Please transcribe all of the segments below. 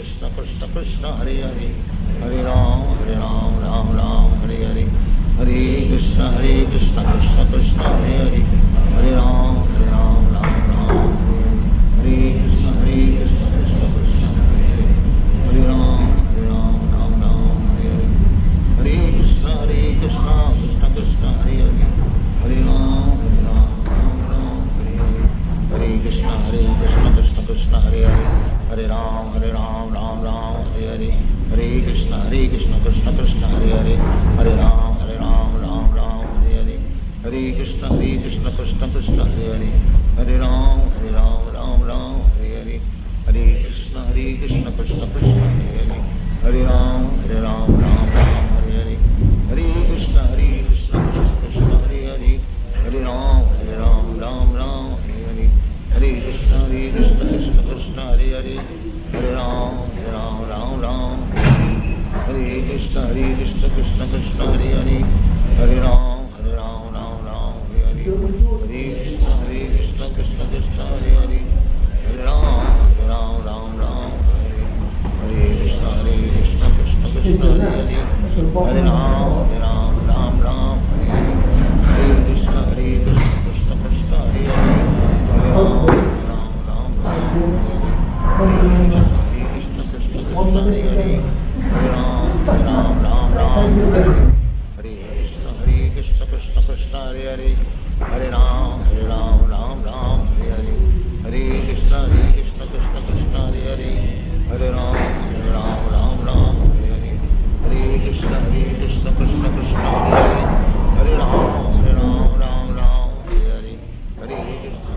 Krishna Krishna Krishna Hare Hare Hare Ram Ram Ram Hare Hare Hare Krishna Krishna Krishna Hare Hare Hare Ram Ram Ram Hare Krishna Krishna Krishna Hare Hare Hare Ram Ram Ram Hare Hare Hare Krishna Krishna Krishna Hare Hare Hare Ram Ram Ram Hare Hare Hare Krishna Krishna Krishna Hare Hare Hare Ram Ram Ram Hare Hare Hare Krishna Krishna Krishna Hare Hare Hare Ram Ram Ram Hare Hare Hare Krishna Krishna Krishna Hare Hare Hare Ram Ram Ram Hare Hare Hare Krishna Krishna Krishna Hare Hare Hare Ram Ram Ram Hare Hare Hare Krishna Krishna Krishna Hare Hare Hare Ram Ram Ram Hare Hare Hare Krishna Krishna Krishna Hare Hare Hare Ram Ram Ram Hare Krishna Krishna Krishna Hare Hare Hare Ram Ram Ram Hare Hare Hare Krishna Krishna Krishna Hare Hare Hare Ram Ram Ram Hare Hare Krishna Krishna Krishna Hare Hare Hare Ram Ram Ram Hare Hare Hare Krishna Krishna Krishna Hare Hare Hare Ram Ram Ram Hare Krishna Krishna Krishna Hare Hare Hare Ram Ram Ram Hare Krishna Krishna Krishna Hare Hare Hare Ram Ram Hare Hare Hare Krishna Krishna Krishna Hare Hare Hare Ram Ram Hare Hare Hare Krishna Krishna Krishna Hare Hare Hare Ram Ram Hare Hare Hare Krishna.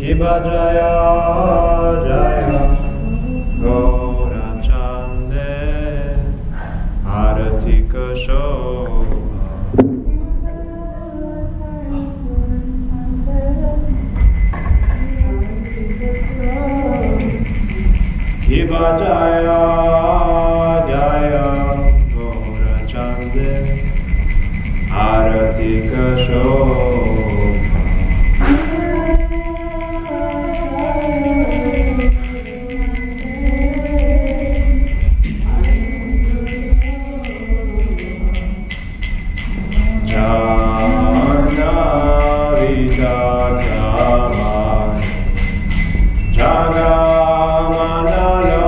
Shiva Jaya Jaya Gaura Chande Aratika Shobha Shiva Jaya Jaya Gaura Chande Aratika Shobha Jaga Manalo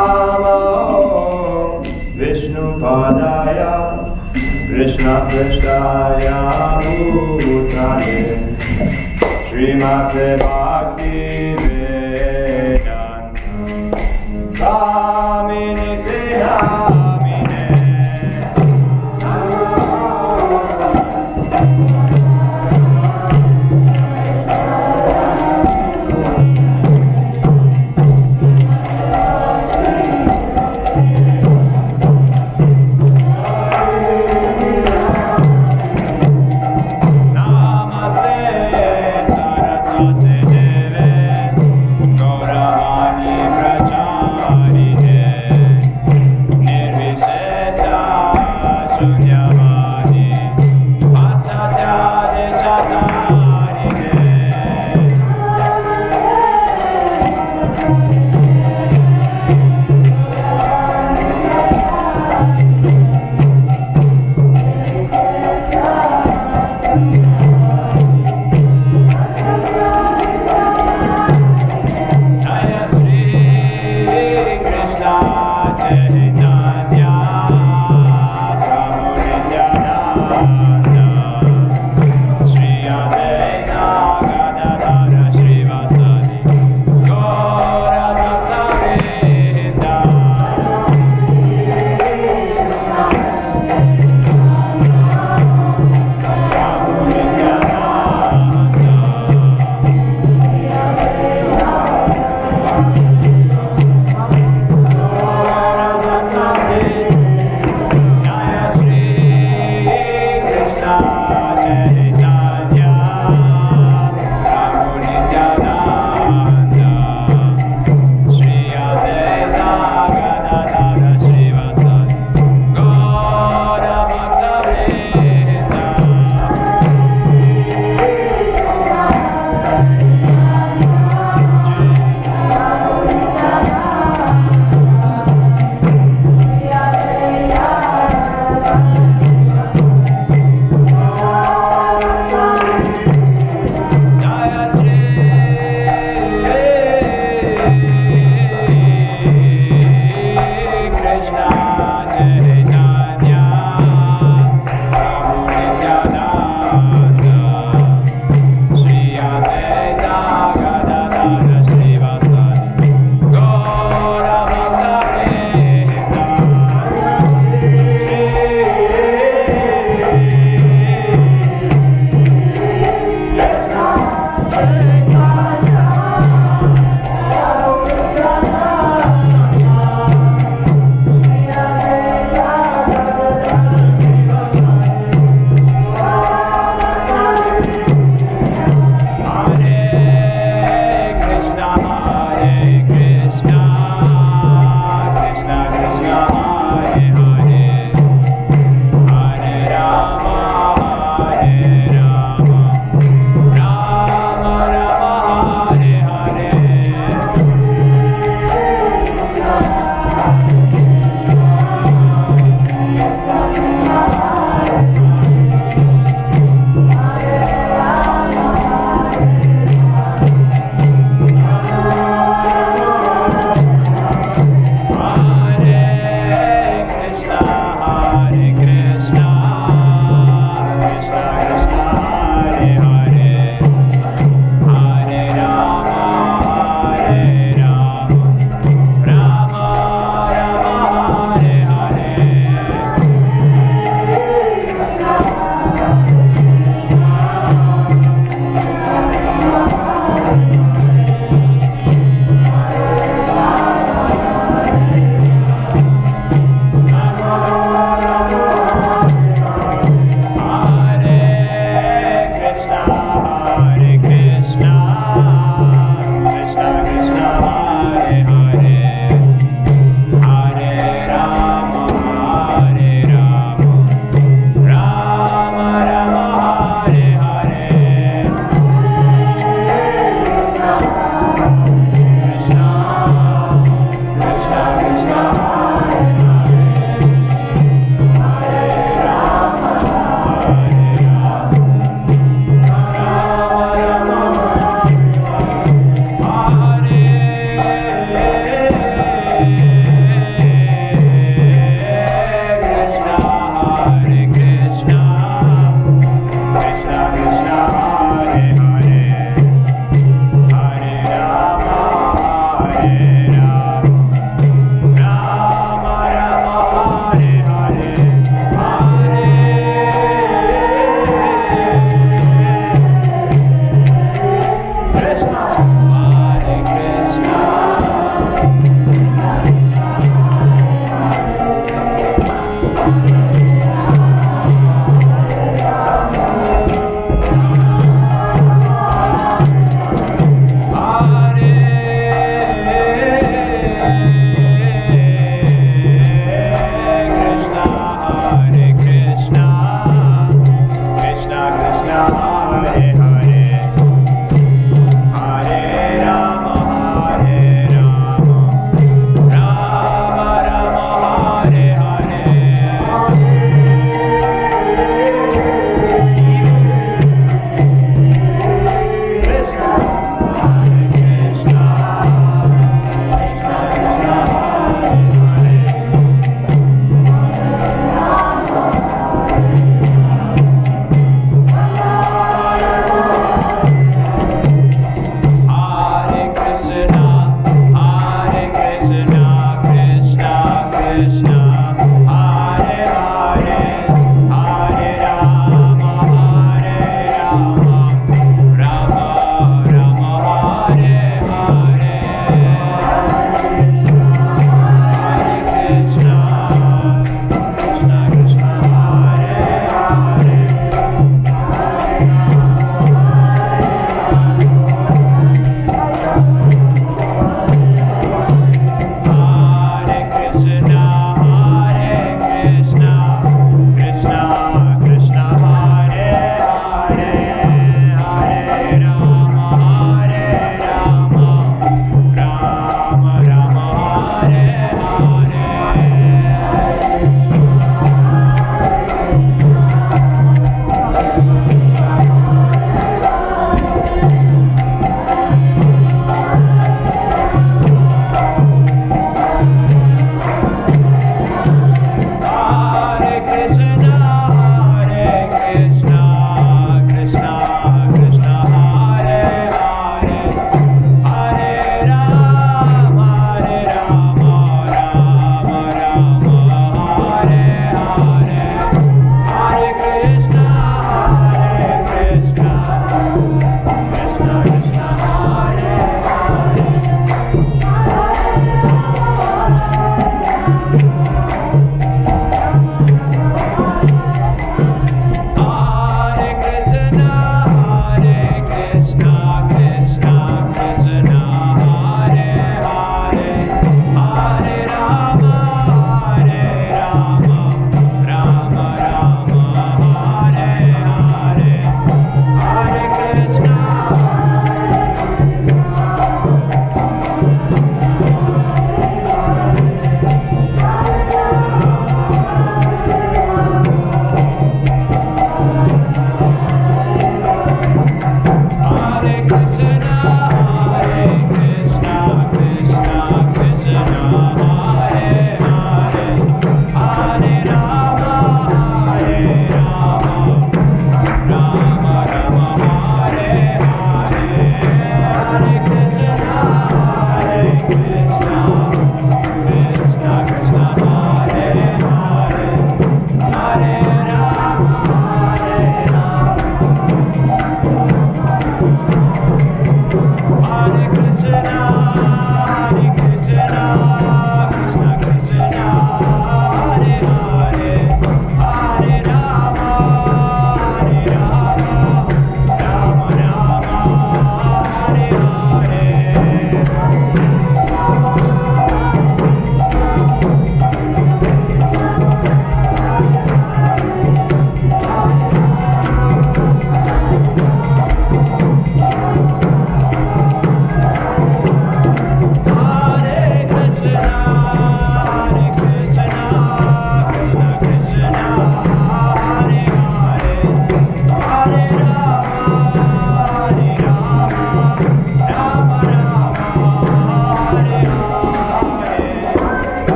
Namo Vishnupadaya Krishna Krishnaya Bhutale Srimate Bhaktivedanta Swamini Namine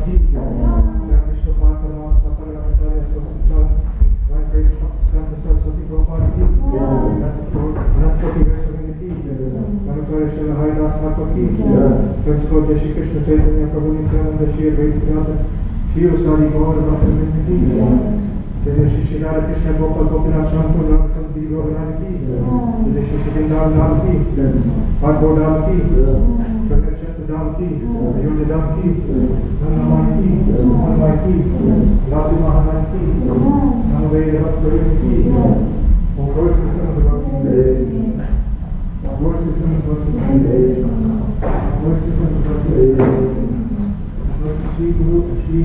की जय विष्णु पाल परमात्मा परमाचार्य स्वतंत्र Vai Grace Bhaktivedanta Saraswati Gopal ki Anantoti Vaishnavini ki Anantoti Srila Haridas Thakur ki Prince Lord Jai Shri Krishna Chaitanya Prabhu Nityananda Shri Advaita Shri Usari Gaur Bhaktivedanta ki Jai Shri Shri Radha Krishna Gopal Gopinath Shankar Ramchandra Di Govardhan ki Jai Shri Shri Vrindavan Dham ki Bhagavad Dham ki Chandrakshetra Dham ki Ayodhya Dham ki Nandaman ki Hanmai ki Lasi Mahaman ki Samaveda Bhaktivedanta ki O Lord Son of the Bhaktivedanta Lord Son of the Bhaktivedanta Lord Son of the Bhaktivedanta Lord Shri Guru Shri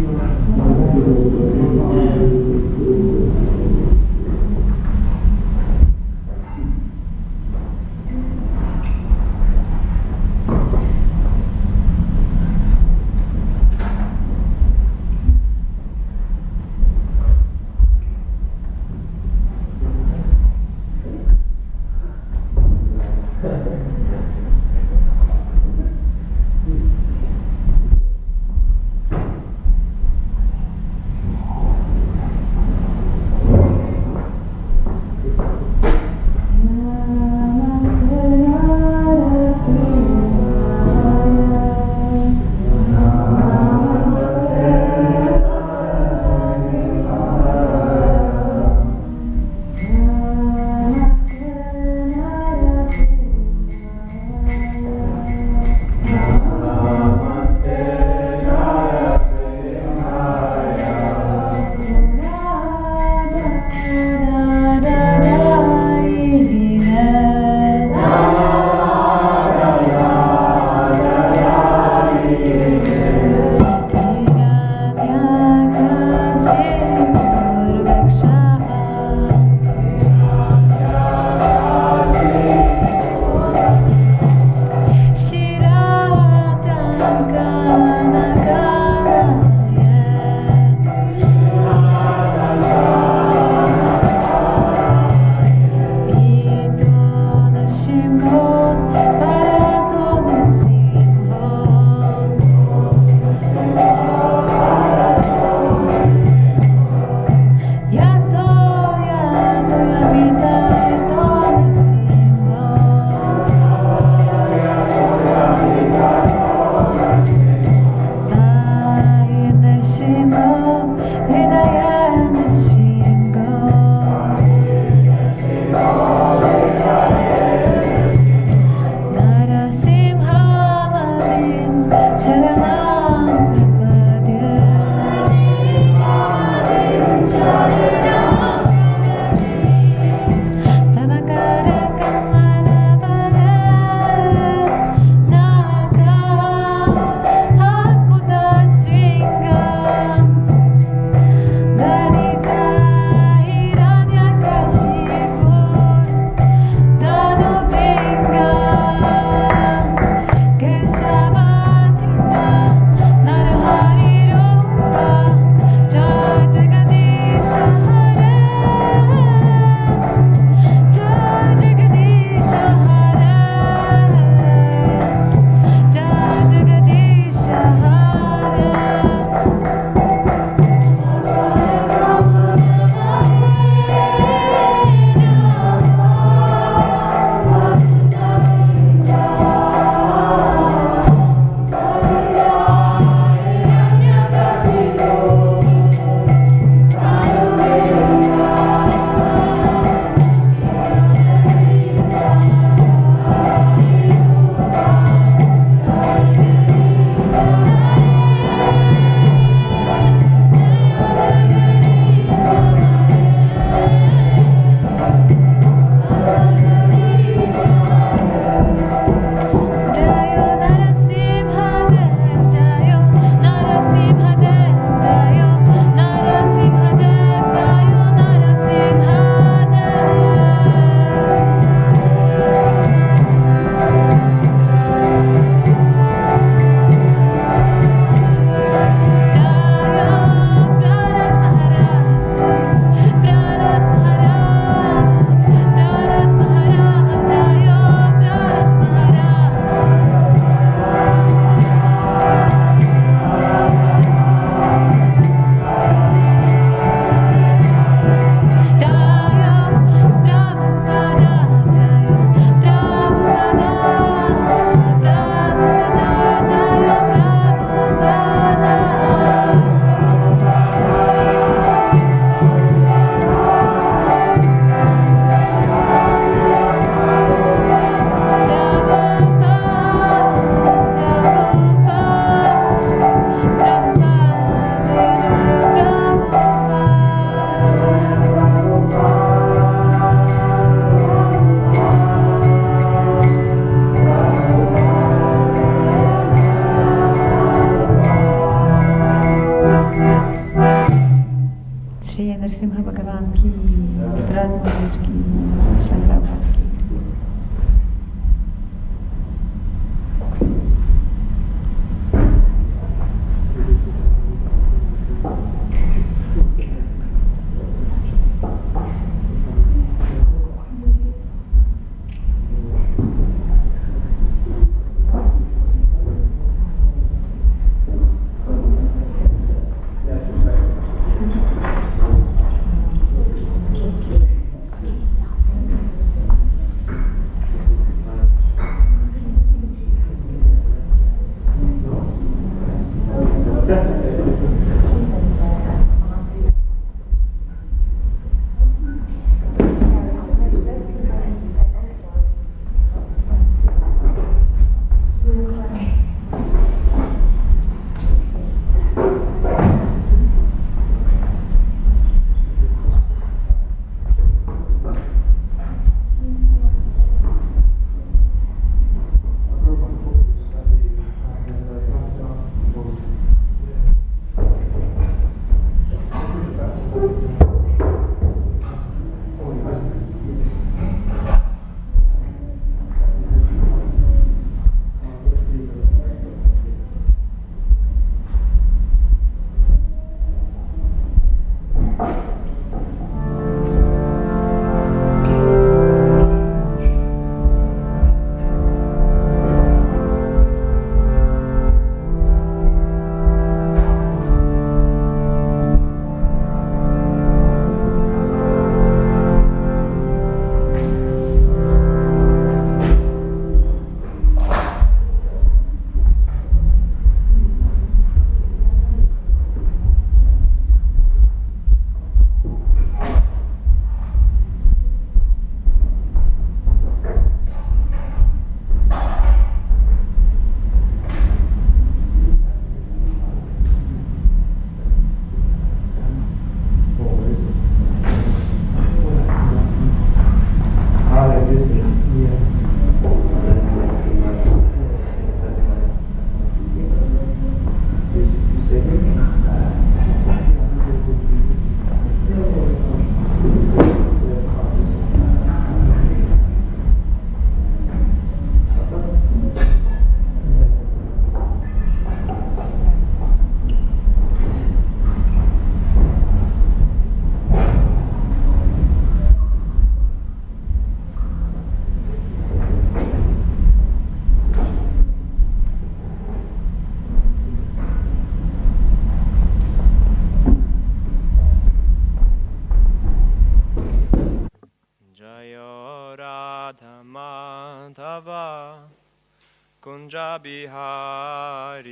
Kunja Bihari.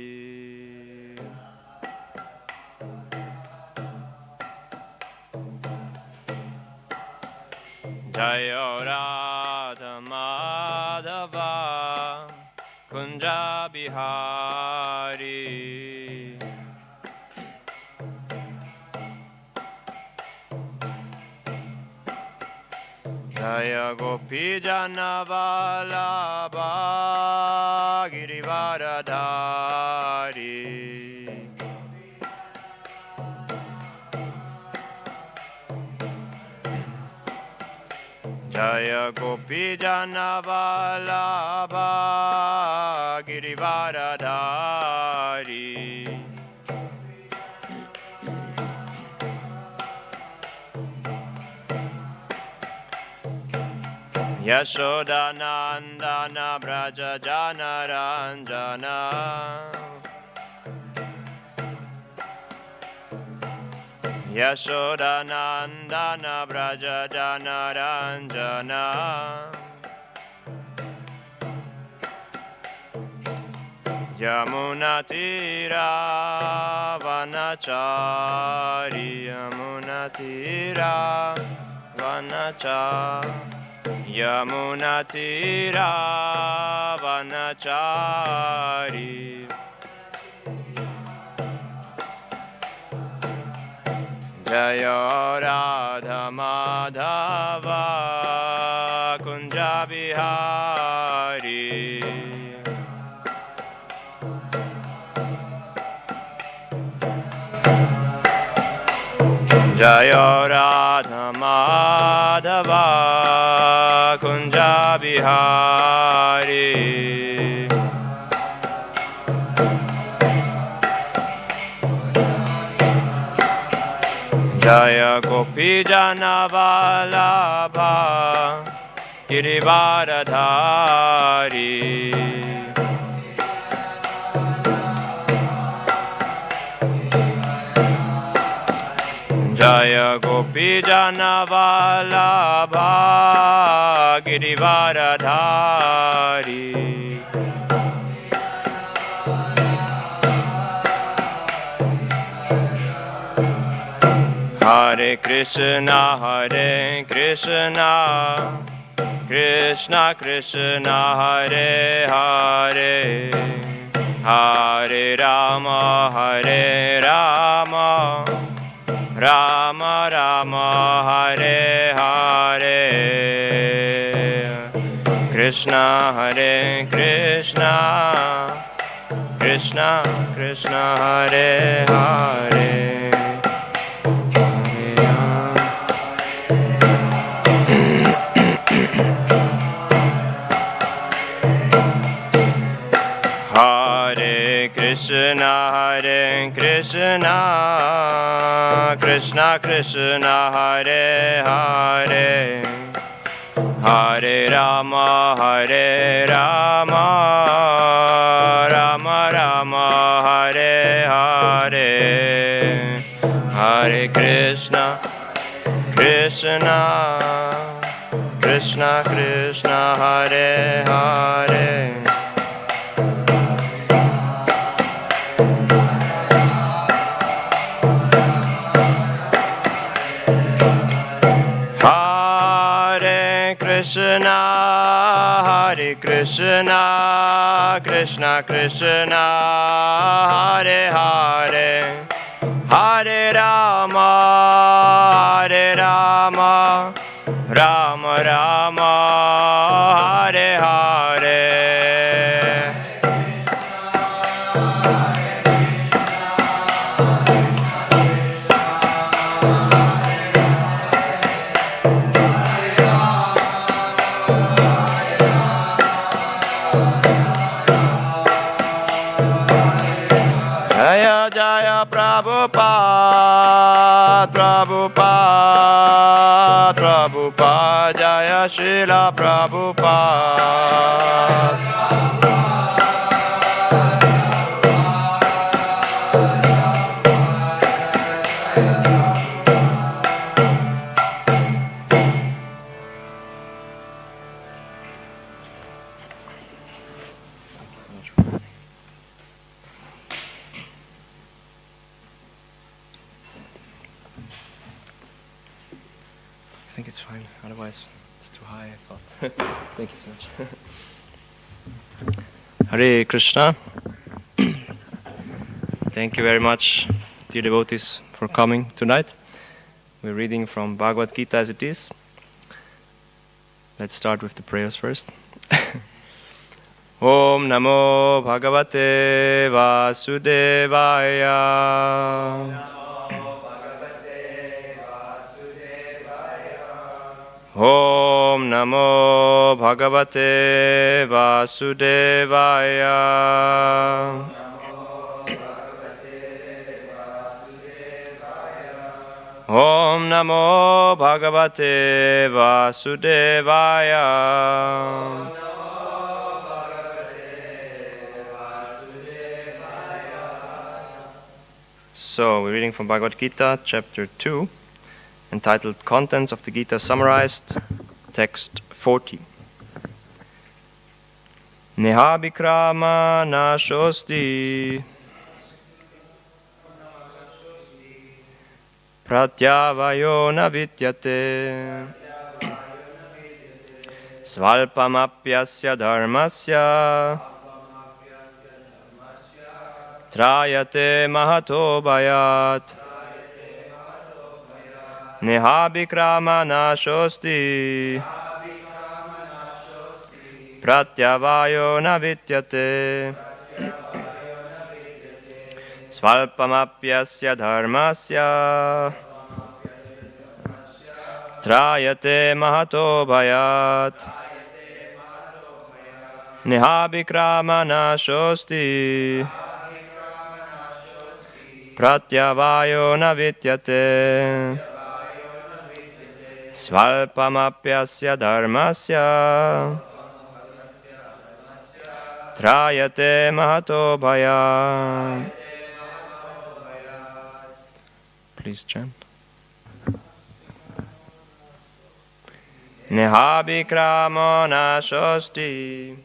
Jayo Radha Madhava Kunja Bihari. Jaya Gopi Janavalabha Girivaradhari. Jaya Gopi Janavalabha Girivaradhari. Yashodanandana Braja Janaranjana. Yashodanandana Braja Janaranjana. Yamunatira Vanachari. Yamunatira Vanachari. Yamunatira Vanachari. Jaya Radha Madhava Kunja Bihari. Jaya Radha Madhava Kunja Bihari Jaya Gopi Jana Vallabha Girivaradhari Jaya Gopi Jana Vallabha Girivaradhari Hare Krishna Krishna Krishna Hare Hare Hare Rama Rama Rama Hare Hare Krishna Hare Krishna Krishna Krishna Hare Hare Hare Krishna Krishna Krishna Hare Hare Hare Rama Rama Rama Hare Hare Hare Krishna Krishna Krishna Hare Hare Hare Krishna Krishna Krishna Hare Hare Hare Rama Rama Rama Hare Hare Jaya Jaya Prabhupada Jaya Srila Prabhupada I think it's fine, otherwise it's too high, I thought. Thank you so much. Hare Krishna. Thank you very much, dear devotees, for coming tonight. We're reading from Bhagavad Gita as it is. Let's start with the prayers first. Om Namo Bhagavate Vasudevaya. Om Namo Bhagavate Vasudevaya. Om Namo Bhagavate Vasudevaya. So, we're reading from Bhagavad Gita, chapter 2. Entitled Contents of the Gita Summarized, text 40. Neha Vikrama Nashosti Pratyavayo na vidyate Svalpamapyasya dharmasya Trayate mahato bhayat Neha Vikrama Nashosti Pratyavayo na vidyate Svalpamapyasya dharmasya Trayate mahato bhayat. Nihabhikramana shosti. Pratyavayo na vidyate. Svalpamapyasya dharmasya. Trayate mahato bhayat. Please chant. Nihabhikramo nashosti.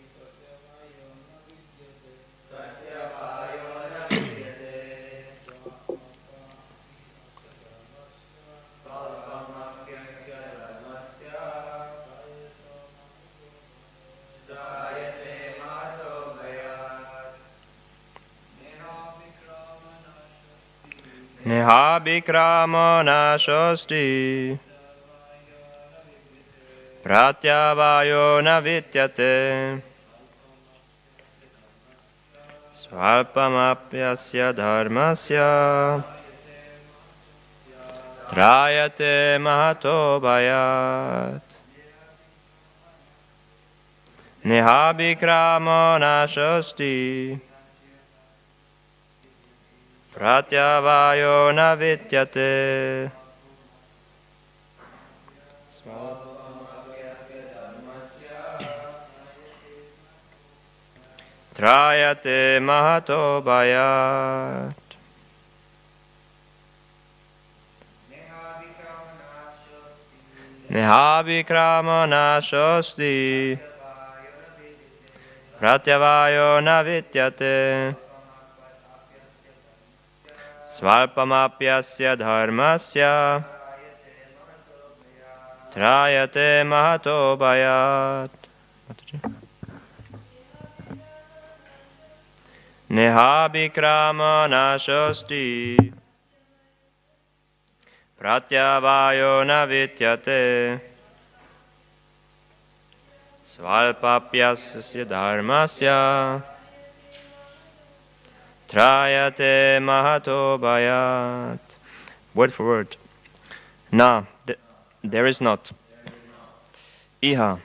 Nihabhikramo nashosti. Pratyavayo na vidyate. Svalpamapyasya dharmasya. Trayate mahato bhayat. Nihabhikramo nashosti. Pratyavayo na vidyate. Trayate mahato bhayat. Nihabhikramo nashosti. Pratyavayo na vidyate. Svalpamapyasya dharmasya. Trayate mahato bhayat. Nihabhikramo nashosti. Pratyavayo na vidyate. Svalpapyasya dharmasya. Trayate mahato bhayat. Word for word. Na, there is not. Iha,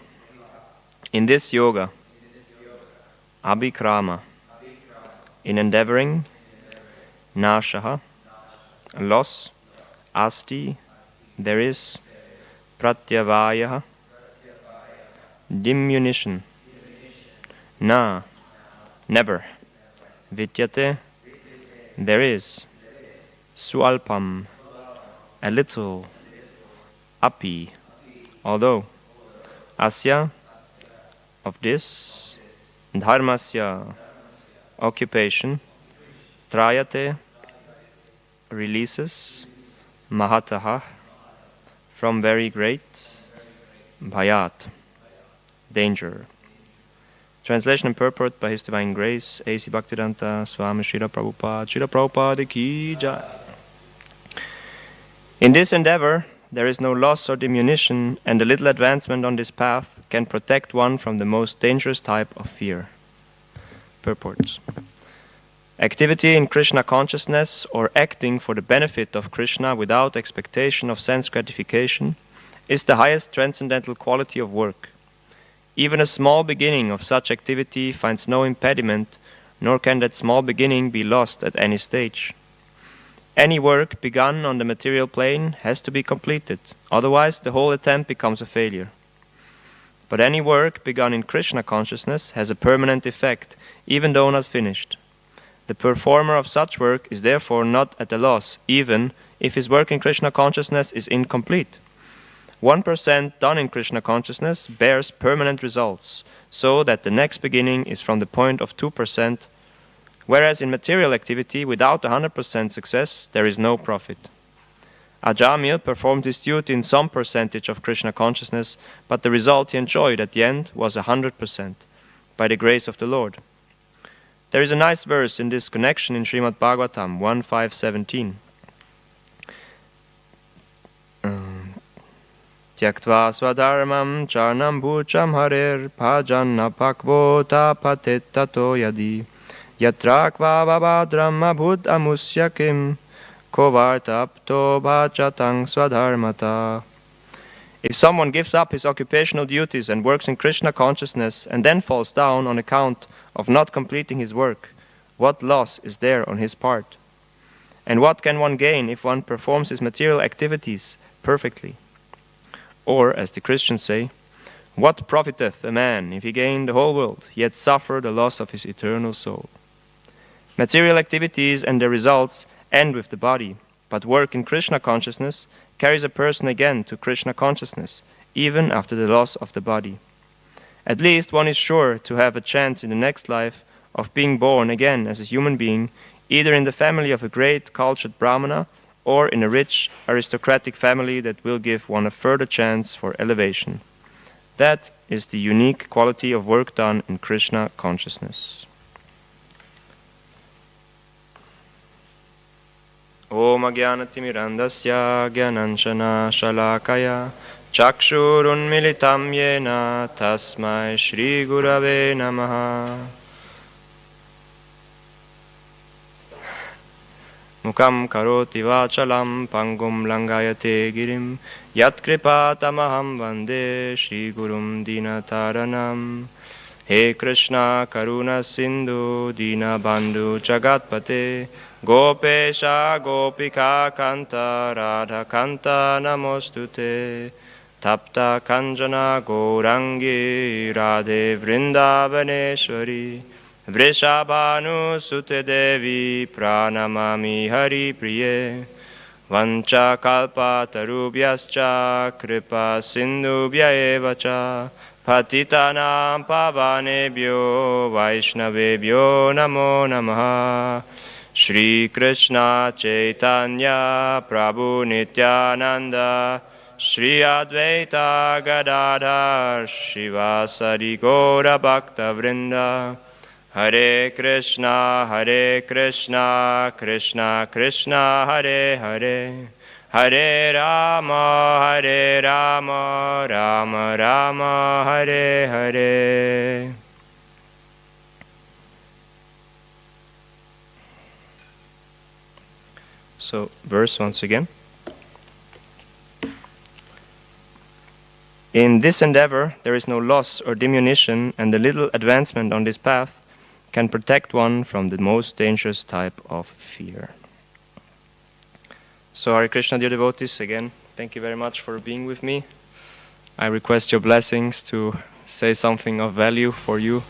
in this yoga. Abhikrama, in endeavoring. Nashaha, loss. Asti, there is. Pratyavayaha, diminution. Na, never. Vidyate, there is. Swalpam, a little. Api, although. Asya, of this. Dharmasya, occupation. Trayate, releases. Mahataha, from very great. Bhayat, danger. Translation and purport by His Divine Grace, A.C. Bhaktivedanta Swami Srila Prabhupada. Srila Prabhupada ki jai. In this endeavor, there is no loss or diminution, and a little advancement on this path can protect one from the most dangerous type of fear. Purports. Activity in Krishna consciousness, or acting for the benefit of Krishna without expectation of sense gratification, is the highest transcendental quality of work. Even a small beginning of such activity finds no impediment, nor can that small beginning be lost at any stage. Any work begun on the material plane has to be completed, otherwise the whole attempt becomes a failure. But any work begun in Krishna consciousness has a permanent effect, even though not finished. The performer of such work is therefore not at a loss, even if his work in Krishna consciousness is incomplete. 1% done in Krishna consciousness bears permanent results, so that the next beginning is from the point of 2%, whereas in material activity, without 100% success, there is no profit. Ajamil performed his duty in some percentage of Krishna consciousness, but the result he enjoyed at the end was 100%, by the grace of the Lord. There is a nice verse in this connection in Srimad Bhagavatam 1.5.17. Tyaktva swadharmam charnam bhucham harer bhajanna pakvota patettato yadi yatrakva vabhadram abhud amusyakim kovartapto bhachatang swadharmata. If someone gives up his occupational duties and works in Krishna consciousness and then falls down on account of not completing his work, what loss is there on his part? And what can one gain if one performs his material activities perfectly? Or, as the Christians say, what profiteth a man if he gain the whole world, yet suffer the loss of his eternal soul? Material activities and their results end with the body, but work in Krishna consciousness carries a person again to Krishna consciousness, even after the loss of the body. At least one is sure to have a chance in the next life of being born again as a human being, either in the family of a great cultured Brahmana or in a rich aristocratic family that will give one a further chance for elevation. That is the unique quality of work done in Krishna consciousness. Om Ajnanatimirandasya Jnananjana Shalakaya Chakshurunmilitam Yena Tasmai Shri Gurave Namaha. Mukam karoti vachalam pangum langayate girim yat kripatamaham vande Shri Gurum Dinataranam. He Krishna Karuna Sindhu Dina Bandhu Jagatpate Gopesha Gopika Kanta Radha Kanta Namostute Tapta Kanjana Gourangi Radhe Vrindavaneshwari Vrishabhanu Sute Devi Pranamami Hari Priye Vancha Kalpa Tarubhyascha Kripa Sindhubhya Evacha Patitanam Pavanebhyo Vaishnavebhyo Namo Namaha. Shri Krishna Chaitanya Prabhu Nityananda Shri Advaita Gadadhar Shivasari Gaura Bhakta Vrinda. Hare Krishna Krishna Krishna Hare Hare Hare Rama Rama Rama Hare Hare. So, verse once again. In this endeavor, there is no loss or diminution, and the little advancement on this path can protect one from the most dangerous type of fear. So, Hare Krishna, dear devotees, again, thank you very much for being with me. I request your blessings to say something of value for you,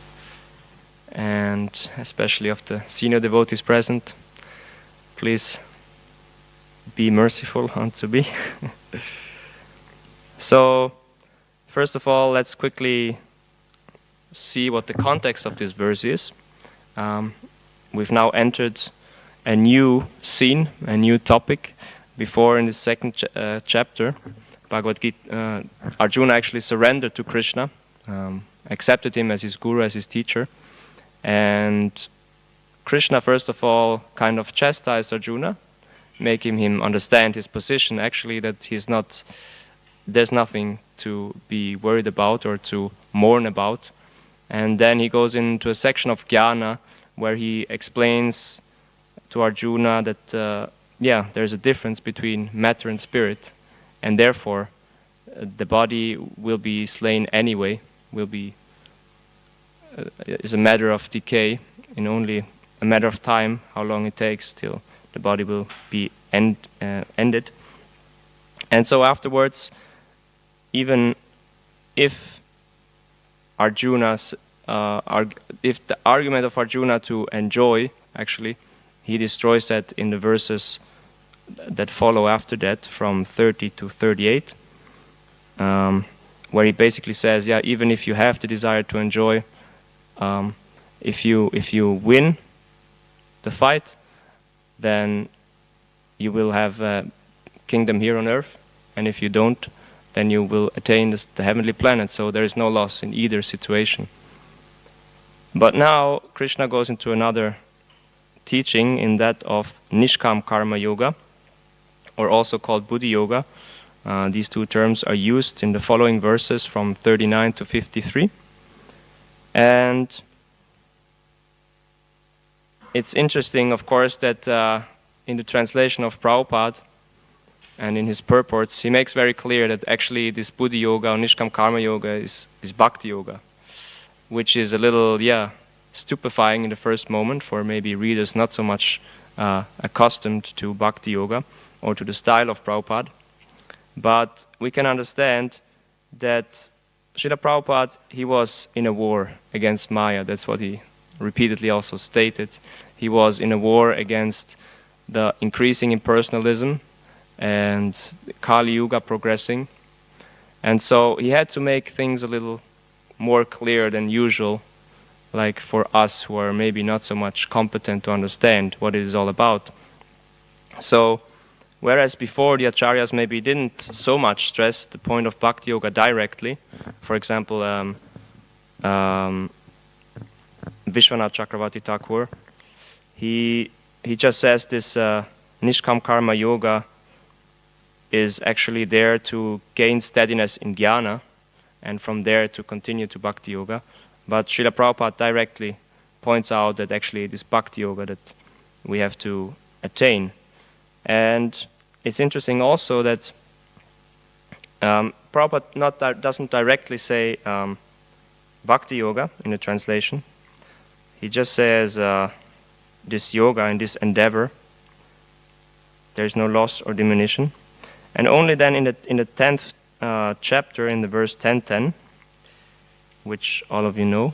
and especially of the senior devotees present. Please be merciful unto me. So, first of all, let's quickly see what the context of this verse is. We've now entered a new scene, a new topic. Before, in the second chapter, Bhagavad Gita, Arjuna actually surrendered to Krishna, accepted him as his guru, as his teacher. And Krishna, first of all, kind of chastised Arjuna, making him understand his position, actually, that there's nothing to be worried about or to mourn about. And then he goes into a section of jnana where he explains to Arjuna that there's a difference between matter and spirit, and therefore the body will be slain anyway, is a matter of decay, in only a matter of time, how long it takes till the body will be ended. And so afterwards, even if if the argument of Arjuna to enjoy, actually, he destroys that in the verses that follow after that, from 30 to 38, where he basically says, even if you have the desire to enjoy, if you win the fight, then you will have a kingdom here on earth, and if you don't, then you will attain the heavenly planet. So there is no loss in either situation. But now Krishna goes into another teaching, in that of Nishkam Karma Yoga, or also called Buddhi Yoga. These two terms are used in the following verses from 39 to 53. And it's interesting, of course, that in the translation of Prabhupada, and in his purports, he makes very clear that actually this Buddhi Yoga or Nishkam Karma Yoga is Bhakti Yoga, which is a little, stupefying in the first moment for maybe readers not so much accustomed to Bhakti Yoga or to the style of Prabhupada. But we can understand that Srila Prabhupada, he was in a war against Maya. That's what he repeatedly also stated. He was in a war against the increasing impersonalism and Kali Yuga progressing. And so he had to make things a little more clear than usual, like for us who are maybe not so much competent to understand what it is all about. So, whereas before the acharyas maybe didn't so much stress the point of Bhakti Yoga directly, for example, Vishwanath Chakravarti Thakur, he just says this Nishkam Karma Yoga is actually there to gain steadiness in jnana, and from there to continue to Bhakti Yoga. But Srila Prabhupada directly points out that actually it is Bhakti Yoga that we have to attain. And it's interesting also that Prabhupada doesn't directly say Bhakti Yoga in the translation. He just says this yoga and this endeavor, there is no loss or diminution. And only then in the 10th chapter, in the verse 10:10, which all of you know,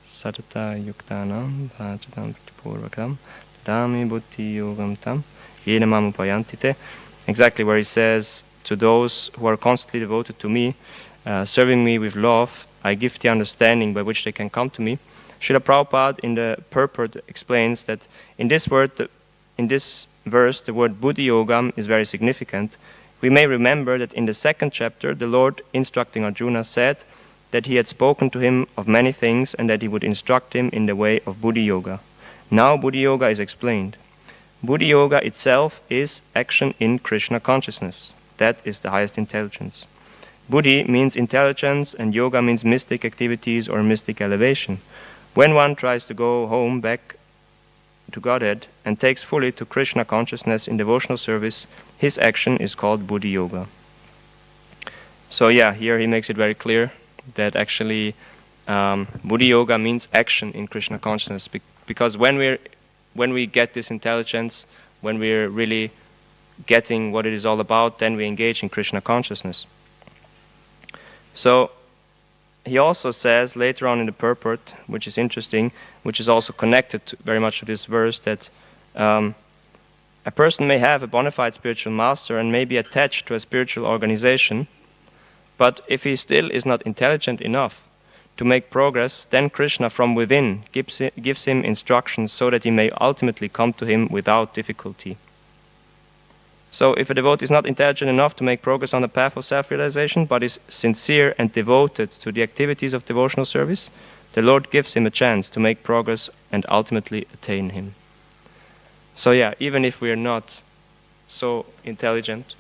Satata yuktanam bhajatam purvakam dami buddhi yogam tam yena mam upayantite, exactly where he says, to those who are constantly devoted to me, serving me with love, I give the understanding by which they can come to me. Srila Prabhupada in the purport explains that in this verse, the word Buddhi Yogam is very significant. We may remember that in the 2nd chapter, the Lord, instructing Arjuna, said that he had spoken to him of many things and that he would instruct him in the way of Buddhi Yoga. Now Buddhi Yoga is explained. Buddhi Yoga itself is action in Krishna consciousness. That is the highest intelligence. Buddhi means intelligence and yoga means mystic activities or mystic elevation. When one tries to go home back to Godhead and takes fully to Krishna consciousness in devotional service, his action is called Buddhi Yoga. So here he makes it very clear that actually Buddhi Yoga means action in Krishna consciousness, because when we get this intelligence, when we're really getting what it is all about, then we engage in Krishna consciousness. So he also says later on in the purport, which is interesting, which is also connected very much to this verse, that a person may have a bona fide spiritual master and may be attached to a spiritual organization, but if he still is not intelligent enough to make progress, then Krishna from within gives him instructions so that he may ultimately come to him without difficulty. So if a devotee is not intelligent enough to make progress on the path of self-realization, but is sincere and devoted to the activities of devotional service, the Lord gives him a chance to make progress and ultimately attain him. So even if we are not so intelligent,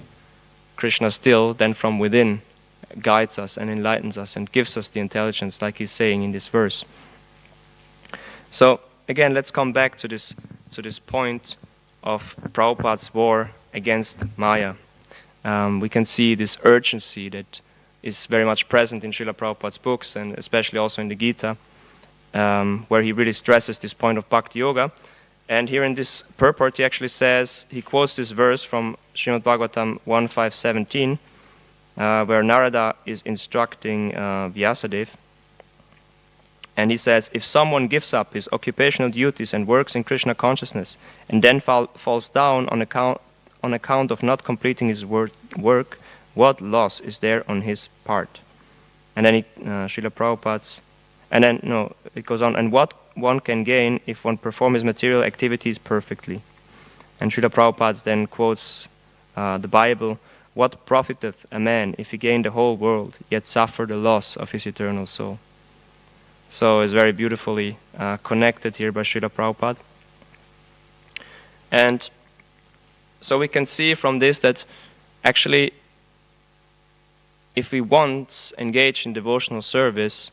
Krishna still then from within guides us and enlightens us and gives us the intelligence, like he's saying in this verse. So again, let's come back to this point of Prabhupada's war against Maya. We can see this urgency that is very much present in Srila Prabhupada's books, and especially also in the Gita, where he really stresses this point of Bhakti Yoga. And here in this purport he actually says, he quotes this verse from Srimad Bhagavatam 1.5.17, where Narada is instructing Vyasadeva. And he says, if someone gives up his occupational duties and works in Krishna consciousness, and then falls down on account of not completing his work, what loss is there on his part? And then Srila Prabhupada's, and then it goes on, and what one can gain if one performs his material activities perfectly. And Srila Prabhupada then quotes the Bible, what profiteth a man if he gain the whole world, yet suffer the loss of his eternal soul? So it's very beautifully connected here by Srila Prabhupada. And so we can see from this that actually if we once engage in devotional service,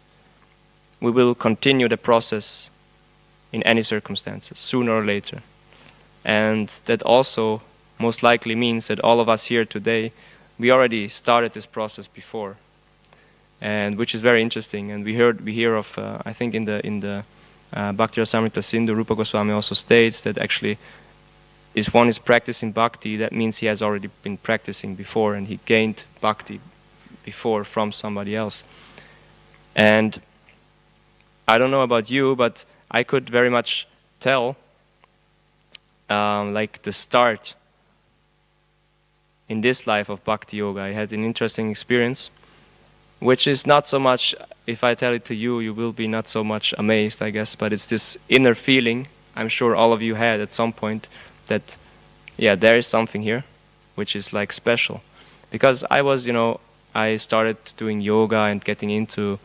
we will continue the process in any circumstances, sooner or later. And that also most likely means that all of us here today, we already started this process before, and which is very interesting. And we hear of I think in the Bhakti Rasamrita Sindhu, Rupa Goswami also states that actually, if one is practicing bhakti, that means he has already been practicing before, and he gained bhakti before from somebody else. And I don't know about you, but I could very much tell like the start in this life of bhakti yoga. I had an interesting experience, which is not so much, if I tell it to you, you will be not so much amazed, I guess, but it's this inner feeling, I'm sure all of you had at some point, that, yeah, there is something here, which is like special. Because I was, I started doing yoga and getting into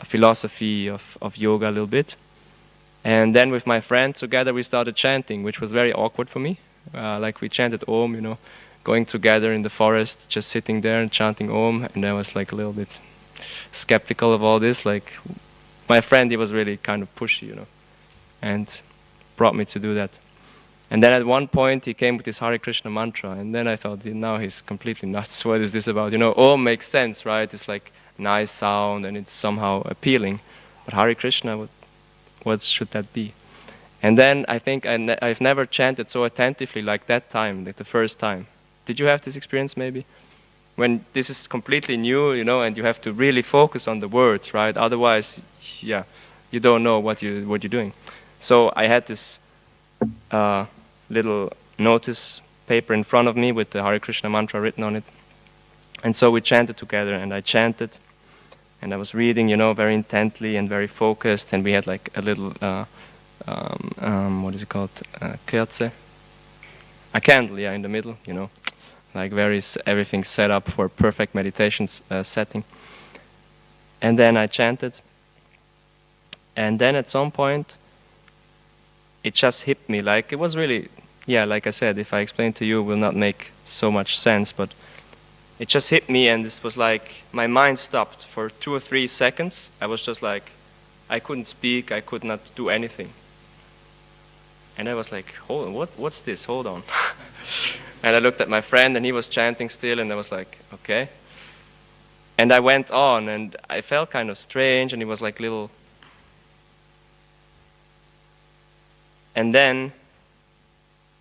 philosophy of yoga a little bit. And then with my friend together we started chanting, which was very awkward for me. Like we chanted Om, going together in the forest, just sitting there and chanting Om. And I was like a little bit skeptical of all this. Like my friend, he was really kind of pushy, and brought me to do that. And then at one point he came with this Hare Krishna mantra, and then I thought, now he's completely nuts. What is this about? Om makes sense, right? It's like nice sound and it's somehow appealing. But Hare Krishna, what should that be? And then I think I've never chanted so attentively like that time, like the first time. Did you have this experience maybe? When this is completely new, and you have to really focus on the words, right? Otherwise, yeah, you don't know what you're doing. So I had this little notice paper in front of me with the Hare Krishna mantra written on it. And so we chanted together, and I chanted, and I was reading, very intently and very focused, and we had like a little, what is it called, kerze? A candle, yeah, in the middle, like everything set up for perfect meditation setting. And then I chanted, and then at some point, it just hit me, like it was really, yeah, like I said, if I explain to you, it will not make so much sense, but it just hit me, and this was like, my mind stopped for 2 or 3 seconds. I was just like, I couldn't speak, I could not do anything. And I was like, what's this? Hold on. And I looked at my friend, and he was chanting still, and I was like, okay. And I went on, and I felt kind of strange, and it was like little. And then,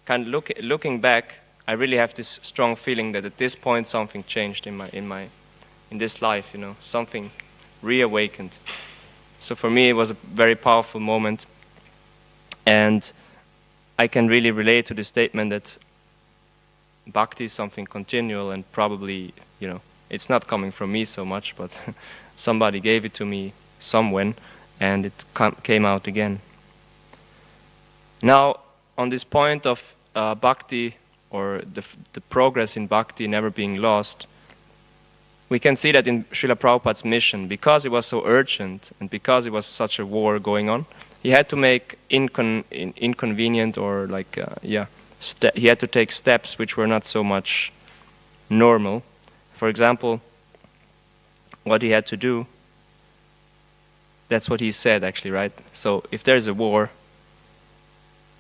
kind of looking back, I really have this strong feeling that at this point something changed in this life, something reawakened. So for me it was a very powerful moment, and I can really relate to the statement that bhakti is something continual, and probably, it's not coming from me so much, but somebody gave it to me somewhen, and it came out again. Now, on this point of bhakti, or the progress in bhakti never being lost, we can see that in Srila Prabhupada's mission, because it was so urgent and because it was such a war going on, he had to make inconvenient or like, he had to take steps which were not so much normal. For example, what he had to do, that's what he said actually, right? So if there's a war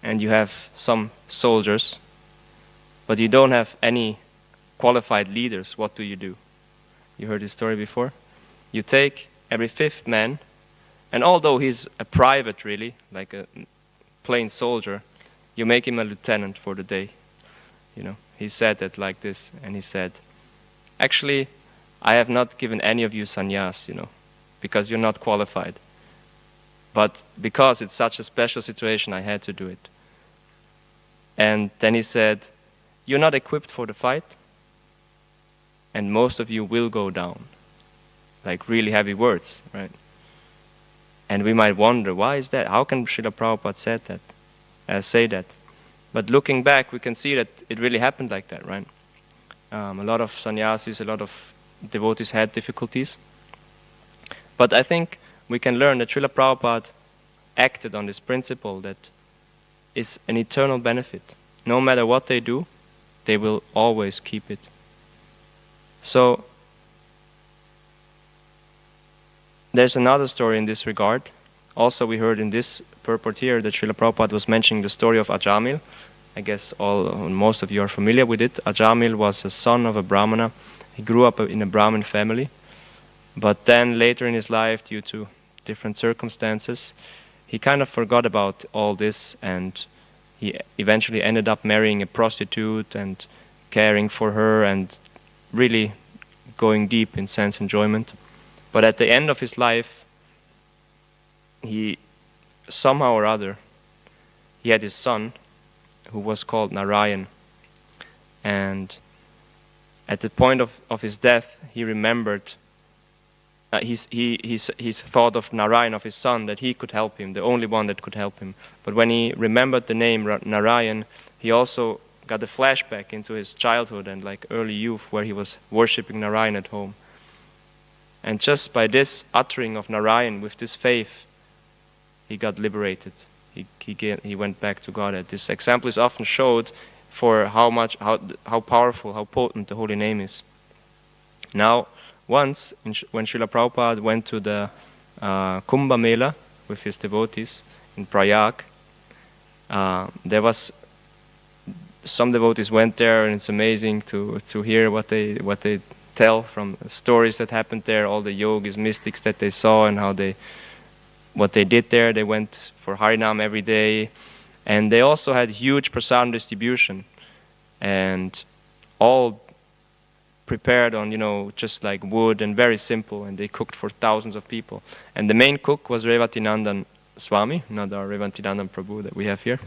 and you have some soldiers, but you don't have any qualified leaders, what do? You heard this story before? You take every 5th man, and although he's a private really, like a plain soldier, you make him a lieutenant for the day. He said that like this, and he said, actually, I have not given any of you sannyas, because you're not qualified. But because it's such a special situation, I had to do it. And then he said, you're not equipped for the fight, and most of you will go down. Like really heavy words, right? And we might wonder, why is that? How can Srila Prabhupada say that? But looking back, we can see that it really happened like that, right? A lot of sannyasis, a lot of devotees had difficulties. But I think we can learn that Srila Prabhupada acted on this principle that is an eternal benefit. No matter what they do, they will always keep it. So, there's another story in this regard. Also, we heard in this purport here that Srila Prabhupada was mentioning the story of Ajamil, I guess most of you are familiar with it. Ajamil was a son of a Brahmana. He grew up in a Brahmin family, but then later in his life, due to different circumstances, he kind of forgot about all this, and he eventually ended up marrying a prostitute and caring for her and really going deep in sense enjoyment. But at the end of his life, he somehow or other, he had his son who was called Narayan. And at the point of his death, he remembered, he thought of Narayan, of his son, that he could help him, the only one that could help him. But when he remembered the name Narayan, he also got a flashback into his childhood and like early youth where he was worshipping Narayan at home. And just by this uttering of Narayan with this faith, he got liberated. He went back to Godhead. This example is often showed for how powerful, how potent the holy name is. Now, once when Srila Prabhupada went to the Kumbh Mela with his devotees in Prayag, there was some devotees went there, and it's amazing to hear what they tell from stories that happened there, all the yogis, mystics that they saw, and what they did there. They went for Harinam every day, and they also had huge prasadam distribution, and all prepared on just like wood and very simple, and they cooked for thousands of people. And the main cook was Revatinandan Swami, not our Revatinandan Prabhu that we have here,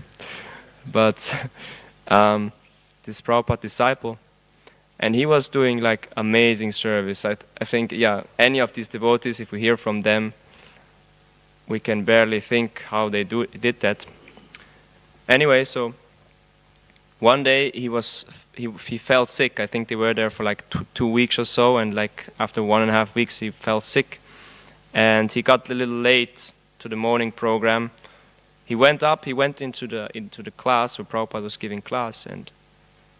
but this Prabhupada disciple, and he was doing like amazing service. I think any of these devotees, if we hear from them, we can barely think how they did that. Anyway, so one day he felt sick. I think they were there for like 2 weeks or so, and like after 1.5 weeks he felt sick, and he got a little late to the morning program. He went into the class where Prabhupada was giving class, and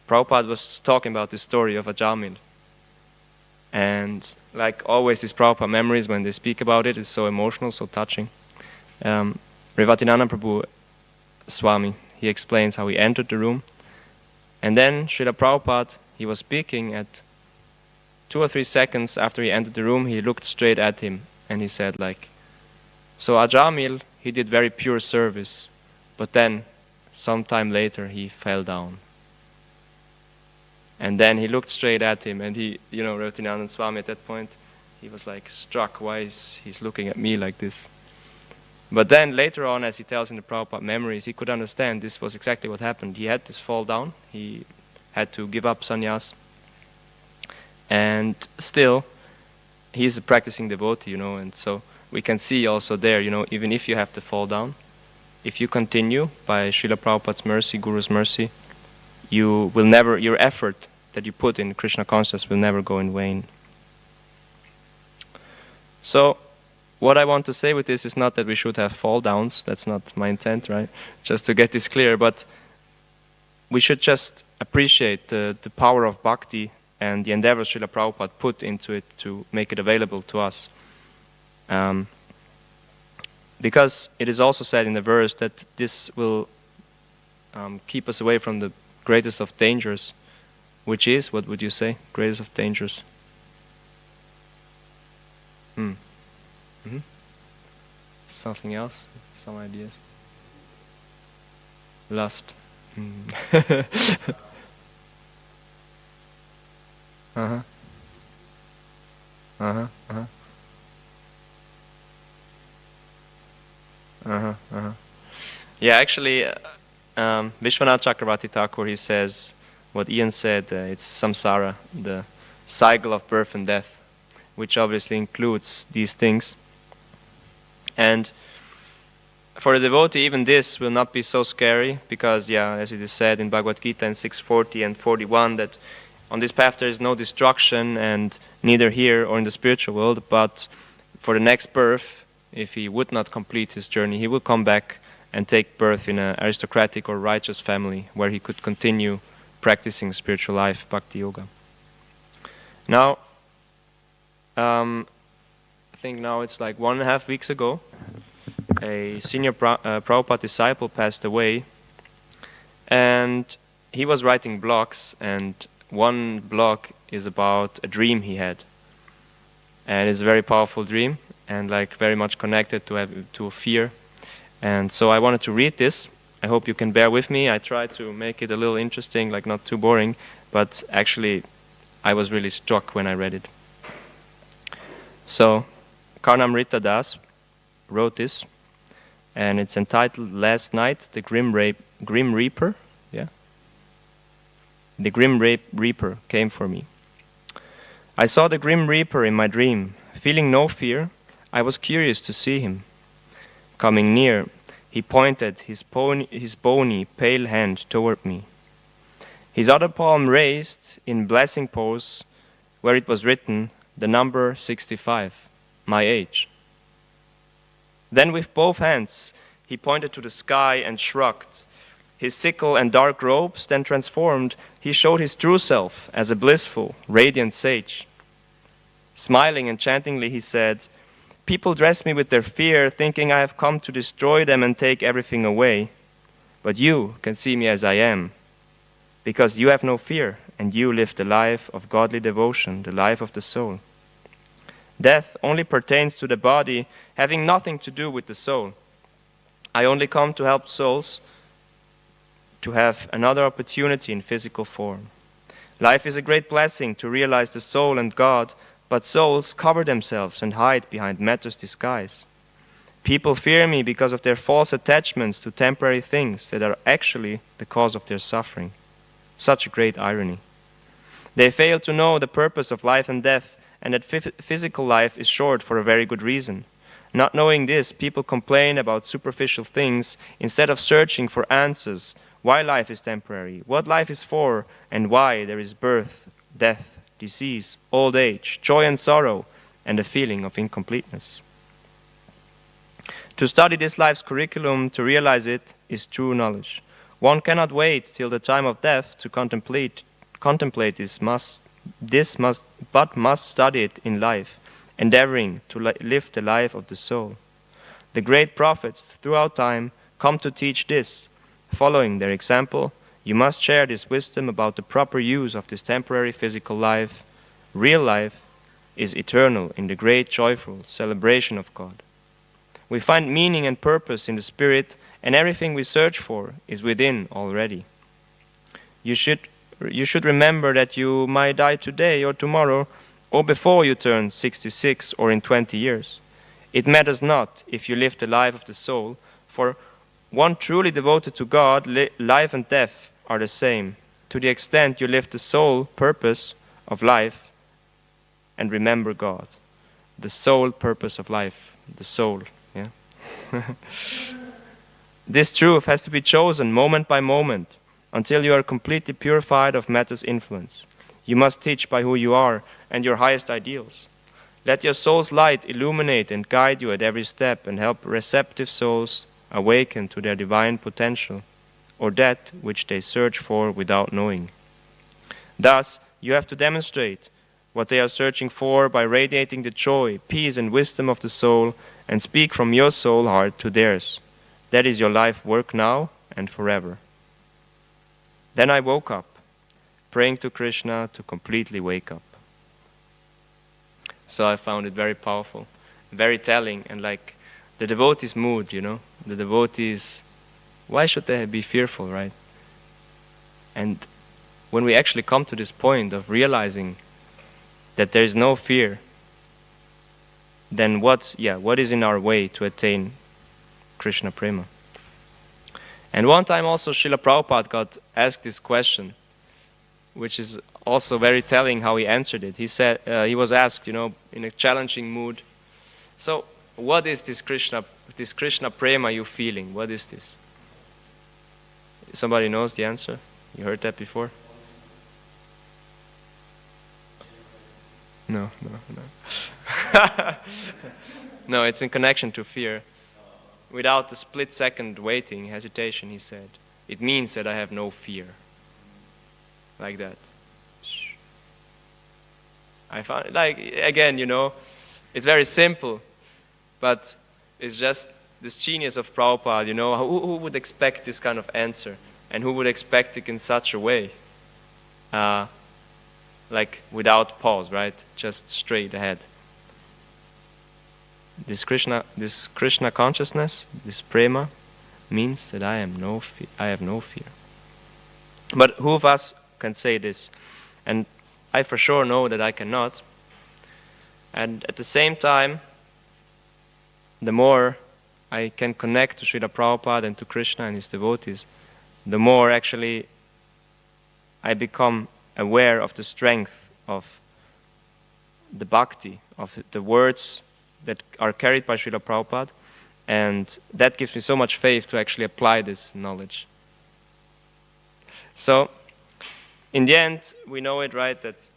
Prabhupada was talking about the story of Ajamil. And like always, these Prabhupada memories, when they speak about it, is so emotional, so touching. Revatinandan Prabhu Swami, he explains how he entered the room. And then Srila Prabhupada, he was speaking at 2 or 3 seconds after he entered the room, he looked straight at him and he said like, so Ajamil, he did very pure service, but then sometime later he fell down. And then he looked straight at him, and Revatinandan Swami at that point, he was like struck, why is he's looking at me like this? But then later on, as he tells in the Prabhupada memories, he could understand this was exactly what happened. He had this fall down, he had to give up sannyas, and still, he's a practicing devotee, and so we can see also there, even if you have to fall down, if you continue by Srila Prabhupada's mercy, Guru's mercy, your effort that you put in Krishna consciousness will never go in vain. So, what I want to say with this is not that we should have fall downs, that's not my intent, right? Just to get this clear, but we should just appreciate the power of bhakti and the endeavors Srila Prabhupada put into it to make it available to us. Because it is also said in the verse that this will keep us away from the greatest of dangers, which is, what would you say, greatest of dangers? Mm-hmm. Something else? Some ideas? Lust. Uh-huh. Uh-huh. Uh-huh. Uh-huh. Uh-huh. Yeah, actually, Vishwanath Chakravarti Thakur, he says what Ian said, it's samsara, the cycle of birth and death, which obviously includes these things. And for the devotee, even this will not be so scary, because, as it is said in Bhagavad Gita in 640 and 41, that on this path there is no destruction, and neither here or in the spiritual world, but for the next birth, if he would not complete his journey, he will come back and take birth in an aristocratic or righteous family where he could continue practicing spiritual life, bhakti yoga. Now, I think now it's like 1.5 weeks ago, a senior Prabhupada disciple passed away, And he was writing blogs, and one blog is about a dream he had. And it's a very powerful dream, and like very much connected to fear. And so I wanted to read this. I hope you can bear with me. I tried to make it a little interesting, like not too boring, but actually I was really struck when I read it. So Karnamrita Das wrote this, and it's entitled Last Night, the Grim Reaper. Yeah? The Grim Reaper came for me. I saw the Grim Reaper in my dream. Feeling no fear, I was curious to see him. Coming near, he pointed his bony, pale hand toward me. His other palm raised in blessing pose, where it was written, the number 65, my age. Then with both hands, he pointed to the sky and shrugged. His sickle and dark robes then transformed, he showed his true self as a blissful, radiant sage. Smiling enchantingly, he said, people dress me with their fear, thinking I have come to destroy them and take everything away. But you can see me as I am, because you have no fear, and you live the life of godly devotion, the life of the soul. Death only pertains to the body, having nothing to do with the soul. I only come to help souls to have another opportunity in physical form. Life is a great blessing to realize the soul and God, but souls cover themselves and hide behind matter's disguise. People fear me because of their false attachments to temporary things that are actually the cause of their suffering. Such a great irony. They fail to know the purpose of life and death, and that physical life is short for a very good reason. Not knowing this, people complain about superficial things instead of searching for answers. Why life is temporary, what life is for, and why there is birth, death, disease, old age, joy and sorrow, and a feeling of incompleteness. To study this life's curriculum, to realize it, is true knowledge. One cannot wait till the time of death to contemplate this, but must study it in life, endeavoring to live the life of the soul. The great prophets throughout time come to teach this. Following their example, you must share this wisdom about the proper use of this temporary physical life. Real life is eternal in the great joyful celebration of God. We find meaning and purpose in the Spirit, and everything we search for is within already. You should remember that you might die today or tomorrow, or before you turn 66 or in 20 years. It matters not if you live the life of the soul, for one truly devoted to God, life and death are the same, to the extent you live the sole purpose of life and remember God. The sole purpose of life, the soul. Yeah. This truth has to be chosen moment by moment until you are completely purified of matter's influence. You must teach by who you are and your highest ideals. Let your soul's light illuminate and guide you at every step and help receptive souls awaken to their divine potential, or that which they search for without knowing. Thus, you have to demonstrate what they are searching for by radiating the joy, peace, and wisdom of the soul, and speak from your soul heart to theirs. That is your life work now and forever. Then I woke up, praying to Krishna to completely wake up. So I found it very powerful, very telling, and like the devotee's mood, you know, the devotees, why should they be fearful, right? And when we actually come to this point of realizing that there is no fear, then what is in our way to attain Krishna Prema? And one time also Srila Prabhupada got asked this question, which is also very telling how he answered it. He said, he was asked, in a challenging mood, so what is this Krishna Prema you feeling? What is this? Somebody knows the answer? You heard that before? No. No, it's in connection to fear. Without the split-second waiting, hesitation, he said, it means that I have no fear. Like that. I found, again, it's very simple, but it's just this genius of Prabhupada, who would expect this kind of answer? And who would expect it in such a way? Like without pause, right? Just straight ahead. This Krishna consciousness, this prema, means that I have no fear. But who of us can say this? And I for sure know that I cannot. And at the same time, the more I can connect to Srila Prabhupada and to Krishna and his devotees, the more actually I become aware of the strength of the bhakti, of the words that are carried by Srila Prabhupada, and that gives me so much faith to actually apply this knowledge. So, in the end, we know it, right, that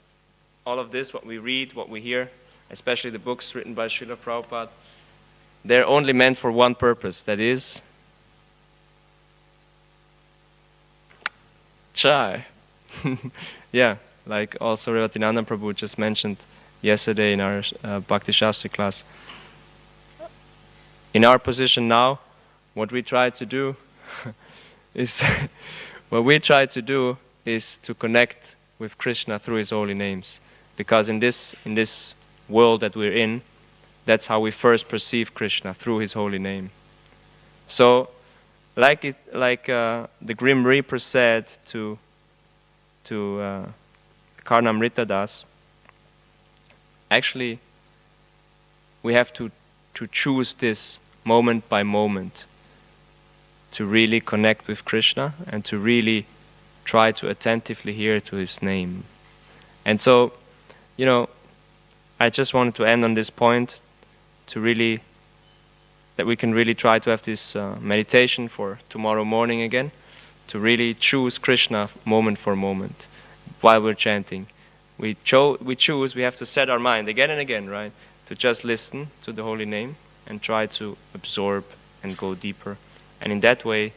all of this, what we read, what we hear, especially the books written by Srila Prabhupada, they're only meant for one purpose, that is chai. Yeah, like also Revatinanda Prabhu just mentioned yesterday in our Bhakti Shastri class. In our position now, what we try to do is to connect with Krishna through His holy names, because in this world that we're in, that's how we first perceive Krishna, through His holy name. So, like the Grim Reaper said to Karnamrita Das, actually we have to choose this moment by moment to really connect with Krishna and to really try to attentively hear to His name. And so, I just wanted to end on this point, that we can really try to have this meditation for tomorrow morning again, to really choose Krishna moment for moment while we're chanting. We have to set our mind again and again, right, to just listen to the holy name and try to absorb and go deeper. And in that way,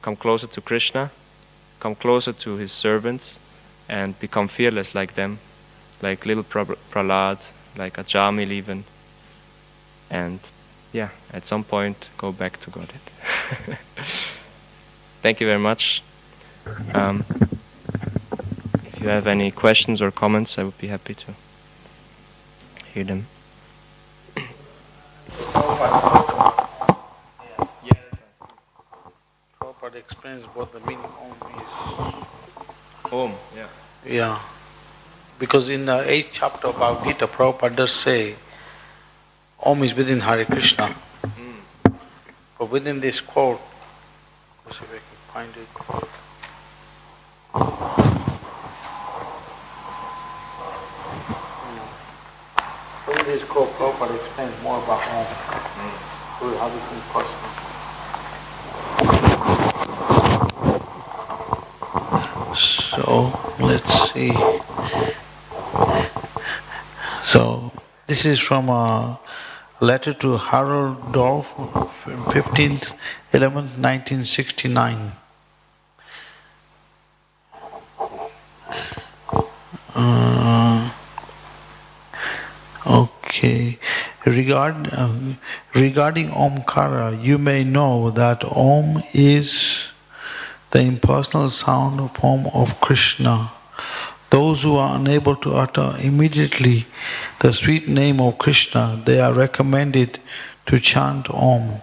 come closer to Krishna, come closer to His servants, and become fearless like them, like little Prahlad, like Ajamil even. And yeah, at some point, go back to Godhead. Thank you very much. If you have any questions or comments, I would be happy to hear them. Prabhupada explains what the meaning Om is. Om, yeah. Yeah. Because in the 8th chapter of Bhagavad Gita, Prabhupada does say Om is within Hare Krishna. But within this quote, let's see if I can find it. Within this quote, Prabhupada explains more about Om. How this is possible. So, let's see. So, this is from a letter to Harold Dorff, 15th, 11th, 1969. Okay. Regarding Omkara, you may know that Om is the impersonal sound form of Krishna. Those who are unable to utter immediately the sweet name of Krishna, they are recommended to chant Om.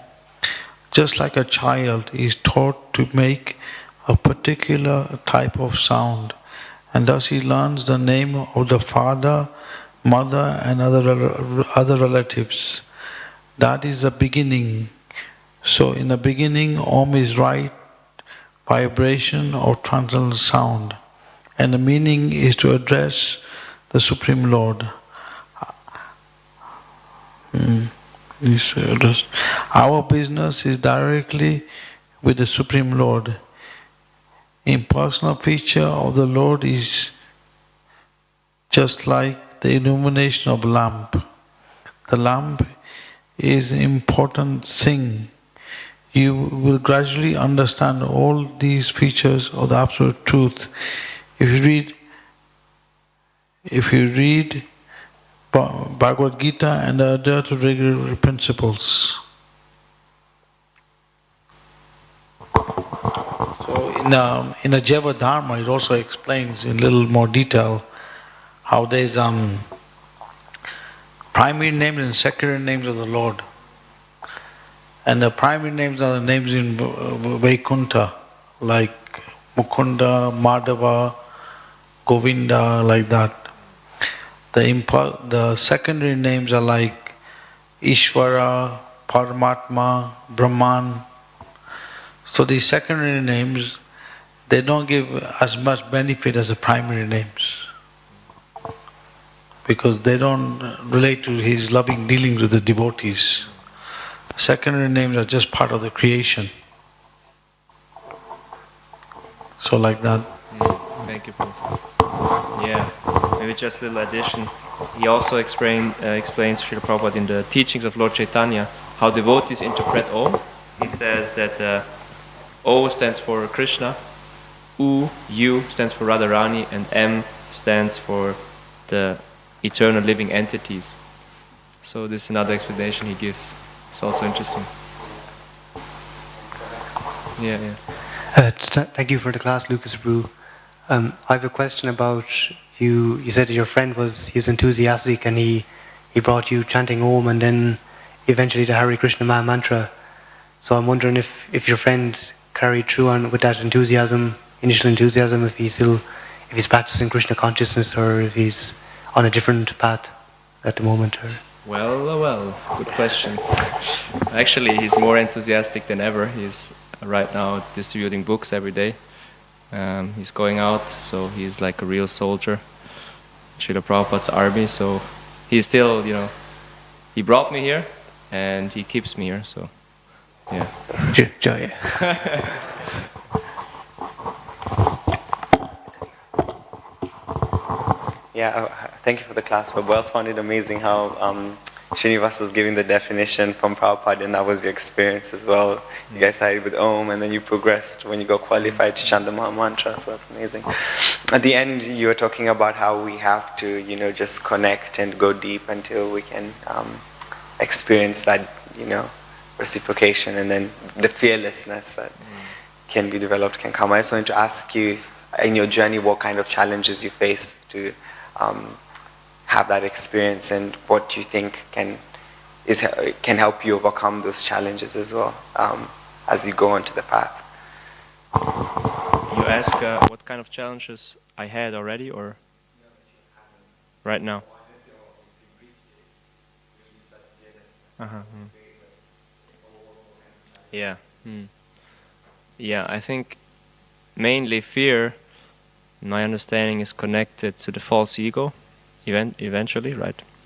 Just like a child is taught to make a particular type of sound, and thus he learns the name of the father, mother and other relatives. That is the beginning. So in the beginning, Om is right vibration or transcendental sound, and the meaning is to address the Supreme Lord. Our business is directly with the Supreme Lord. Impersonal feature of the Lord is just like the illumination of a lamp. The lamp is an important thing. You will gradually understand all these features of the Absolute Truth if you read Bhagavad Gita and adhere to regular principles. So in the Jeva Dharma, it also explains in a little more detail how there's primary names and secondary names of the Lord. And the primary names are the names in Vaikuntha, like Mukunda, Madhava, Govinda, like that. The secondary names are like Ishvara, Paramatma, Brahman. So these secondary names, they don't give as much benefit as the primary names, because they don't relate to his loving dealings with the devotees. Secondary names are just part of the creation. So like that. Thank you, Prabhupada. Yeah, maybe just a little addition. He also explains Srila Prabhupada in the teachings of Lord Chaitanya how devotees interpret Om. He says that O stands for Krishna, U stands for Radharani, and M stands for the eternal living entities. So this is another explanation he gives. It's also interesting. Yeah. Thank you for the class, Lucas Brew. I have a question about you. You said that your friend he's enthusiastic and he brought you chanting Om and then eventually the Hare Krishna Maha Mantra. So I'm wondering if your friend carried through on with that enthusiasm, initial enthusiasm, if he's practicing Krishna consciousness or if he's on a different path at the moment. Or... Well, good question. Actually, he's more enthusiastic than ever. He's right now distributing books every day. He's going out, so he's like a real soldier. Srila Prabhupada's army, so he's still, he brought me here and he keeps me here, so yeah. Joy. Yeah, thank you for the class. But we also found it amazing how Srinivas was giving the definition from Prabhupada, and that was your experience as well. You guys started with Om, and then you progressed when you got qualified to chant the Maha Mantra, so that's amazing. At the end, you were talking about how we have to, just connect and go deep until we can experience that, reciprocation, and then the fearlessness that can be developed can come. I just wanted to ask you, in your journey, what kind of challenges you face to have that experience, and what you think can help you overcome those challenges as well as you go onto the path. You ask what kind of challenges I had already, or right now? Yeah. Yeah, I think mainly fear, my understanding, is connected to the false ego, eventually, right?